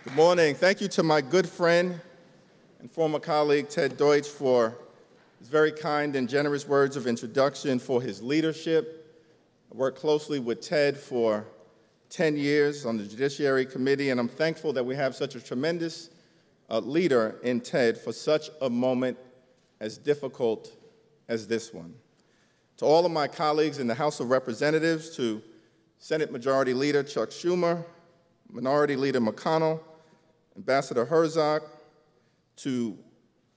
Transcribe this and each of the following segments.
Good morning. Thank you to my good friend and former colleague, Ted Deutsch, for his very kind and generous words of introduction, for his leadership. I worked closely with Ted for 10 years on the Judiciary Committee, and I'm thankful that we have such a tremendous leader in Ted for such a moment as difficult as this one. To all of my colleagues in the House of Representatives, to Senate Majority Leader Chuck Schumer, Minority Leader McConnell, Ambassador Herzog, to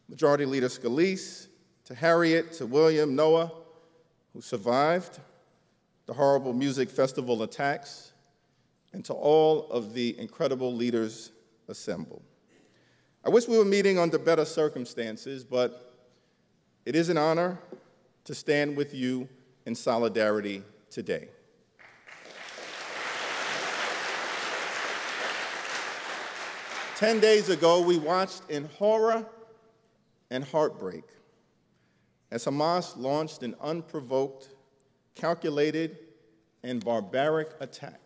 Majority Leader Scalise, to Harriet, to William, Noah, who survived the horrible music festival attacks, and to all of the incredible leaders assembled. I wish we were meeting under better circumstances, but it is an honor to stand with you in solidarity today. Ten days ago, we watched in horror and heartbreak as Hamas launched an unprovoked, calculated, and barbaric attack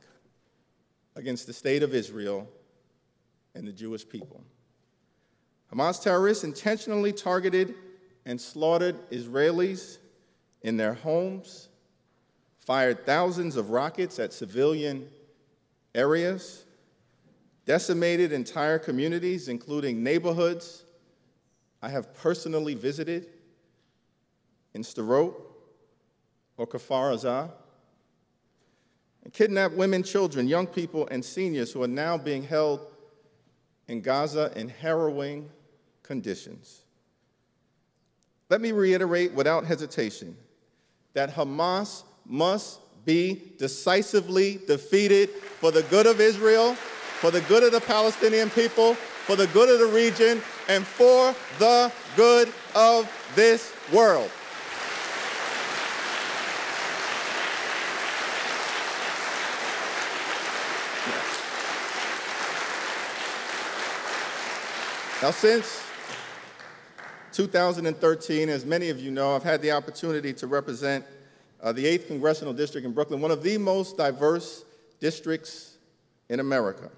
against the state of Israel and the Jewish people. Hamas terrorists intentionally targeted and slaughtered Israelis in their homes, fired thousands of rockets at civilian areas, decimated entire communities, including neighborhoods I have personally visited in Sderot or Kfar Aza, and kidnapped women, children, young people, and seniors who are now being held in Gaza in harrowing conditions. Let me reiterate without hesitation that Hamas must be decisively defeated for the good of Israel, for the good of the Palestinian people, for the good of the region, and for the good of this world. Now, since 2013, as many of you know, I've had the opportunity to represent the 8th Congressional District in Brooklyn, one of the most diverse districts in America.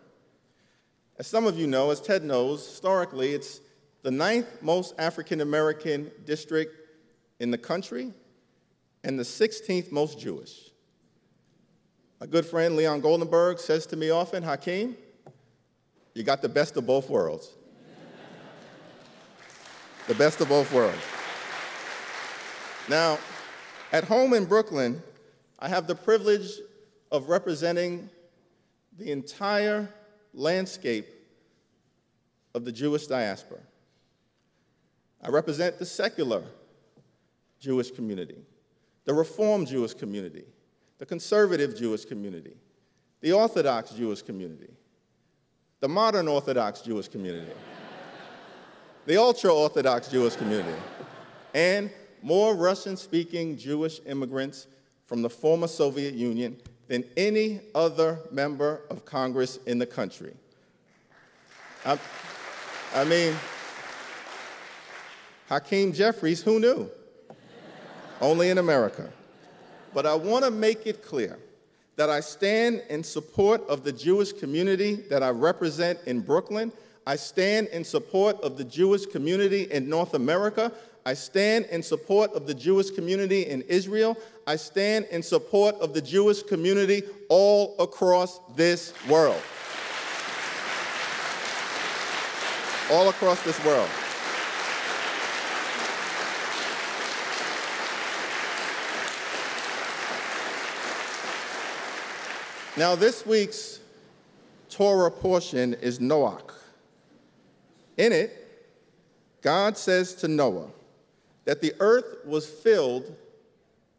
As some of you know, as Ted knows, historically, it's the 9th most African-American district in the country and the 16th most Jewish. My good friend Leon Goldenberg says to me often, Hakeem, you got the best of both worlds. The best of both worlds. Now, at home in Brooklyn, I have the privilege of representing the entire landscape of the Jewish diaspora. I represent the secular Jewish community, the Reform Jewish community, the conservative Jewish community, the Orthodox Jewish community, the modern Orthodox Jewish community, the ultra-Orthodox Jewish community, and more Russian-speaking Jewish immigrants from the former Soviet Union than any other member of Congress in the country. I mean, Hakeem Jeffries, who knew? Only in America. But I want to make it clear that I stand in support of the Jewish community that I represent in Brooklyn. I stand in support of the Jewish community in North America. I stand in support of the Jewish community in Israel. I stand in support of the Jewish community all across this world. All across this world. Now, this week's Torah portion is Noach. In it, God says to Noah that the earth was filled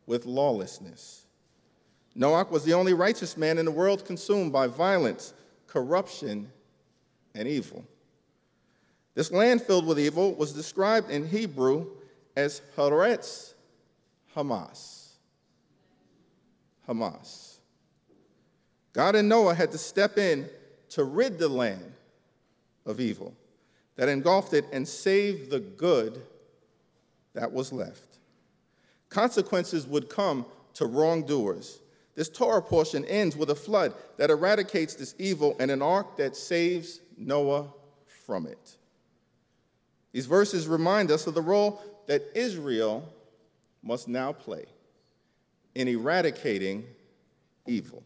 with lawlessness. Noach was the only righteous man in the world consumed by violence, corruption, and evil. This land filled with evil was described in Hebrew as Haaretz Hamas. Hamas. God and Noah had to step in to rid the land of evil that engulfed it and save the good that was left. Consequences would come to wrongdoers. This Torah portion ends with a flood that eradicates this evil and an ark that saves Noah from it. These verses remind us of the role that Israel must now play in eradicating evil.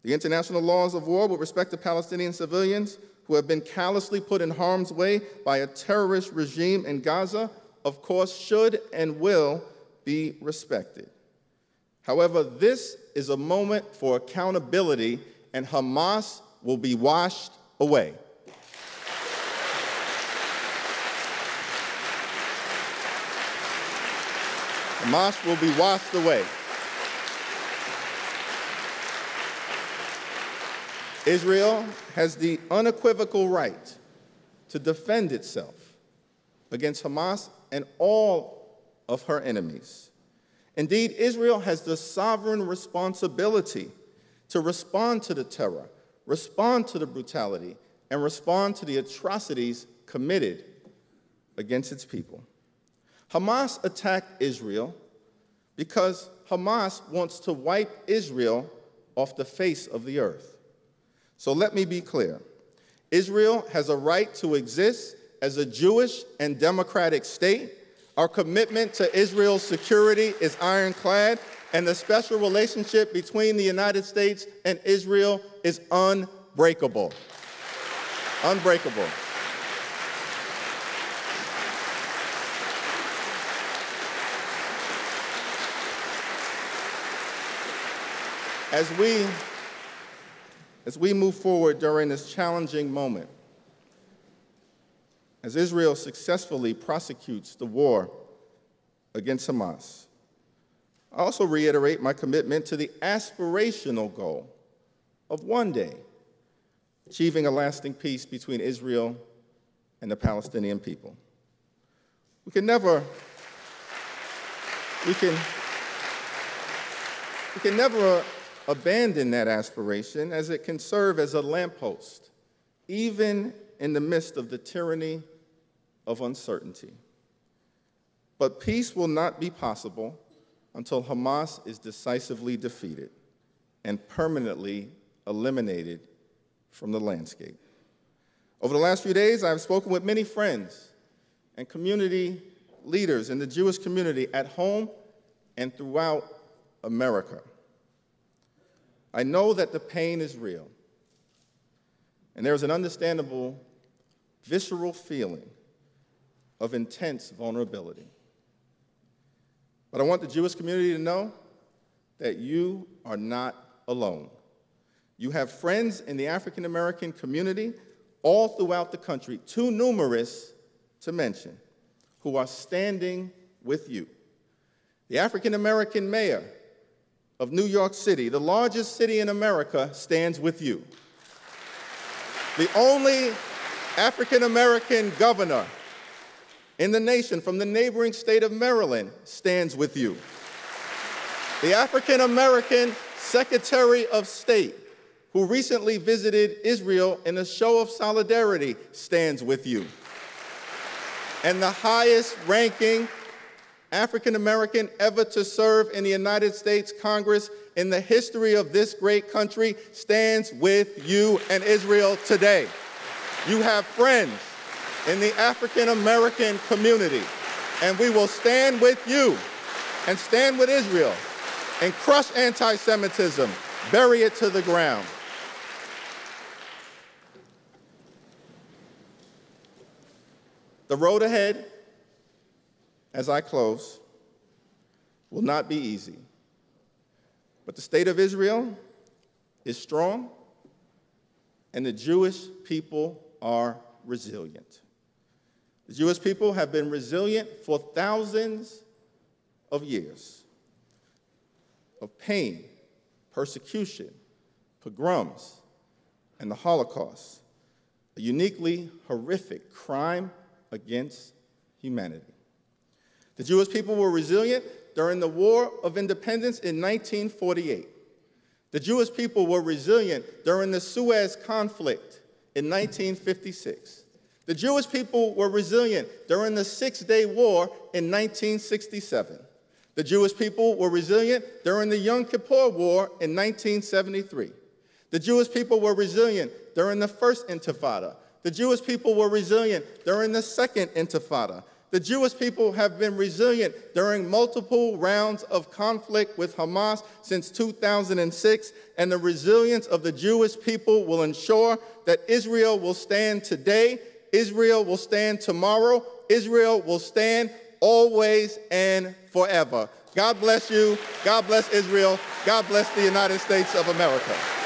The international laws of war with respect to Palestinian civilians who have been callously put in harm's way by a terrorist regime in Gaza, of course, should and will be respected. However, this is a moment for accountability, and Hamas will be washed away. Hamas will be washed away. Israel has the unequivocal right to defend itself against Hamas and all of her enemies. Indeed, Israel has the sovereign responsibility to respond to the terror, respond to the brutality, and respond to the atrocities committed against its people. Hamas attacked Israel because Hamas wants to wipe Israel off the face of the earth. So let me be clear. Israel has a right to exist as a Jewish and democratic state. Our commitment to Israel's security is ironclad, and the special relationship between the United States and Israel is unbreakable. Unbreakable. As we move forward during this challenging moment, as Israel successfully prosecutes the war against Hamas, I also reiterate my commitment to the aspirational goal of one day achieving a lasting peace between Israel and the Palestinian people. We can never abandon that aspiration, as it can serve as a lamppost, even in the midst of the tyranny of uncertainty. But peace will not be possible until Hamas is decisively defeated and permanently eliminated from the landscape. Over the last few days, I've spoken with many friends and community leaders in the Jewish community at home and throughout America. I know that the pain is real, and there is an understandable, visceral feeling of intense vulnerability. But I want the Jewish community to know that you are not alone. You have friends in the African American community all throughout the country, too numerous to mention, who are standing with you. The African American mayor of New York City, the largest city in America, stands with you. The only African American governor in the nation from the neighboring state of Maryland stands with you. The African American Secretary of State, who recently visited Israel in a show of solidarity, stands with you. And the highest ranking African American ever to serve in the United States Congress in the history of this great country stands with you and Israel today. You have friends in the African American community, and we will stand with you and stand with Israel and crush anti-Semitism, bury it to the ground. The road ahead, as I close, will not be easy. But the state of Israel is strong, and the Jewish people are resilient. The Jewish people have been resilient for thousands of years of pain, persecution, pogroms, and the Holocaust, a uniquely horrific crime against humanity. The Jewish people were resilient during the War of Independence in 1948. The Jewish people were resilient during the Suez conflict in 1956. The Jewish people were resilient during the Six-Day War in 1967. The The Jewish people were resilient during the Yom Kippur War in 1973. The Jewish people were resilient during the First Intifada. The Jewish people were resilient during the Second Intifada. The Jewish people have been resilient during multiple rounds of conflict with Hamas since 2006, and the resilience of the Jewish people will ensure that Israel will stand today, Israel will stand tomorrow, Israel will stand always and forever. God bless you. God bless Israel. God bless the United States of America.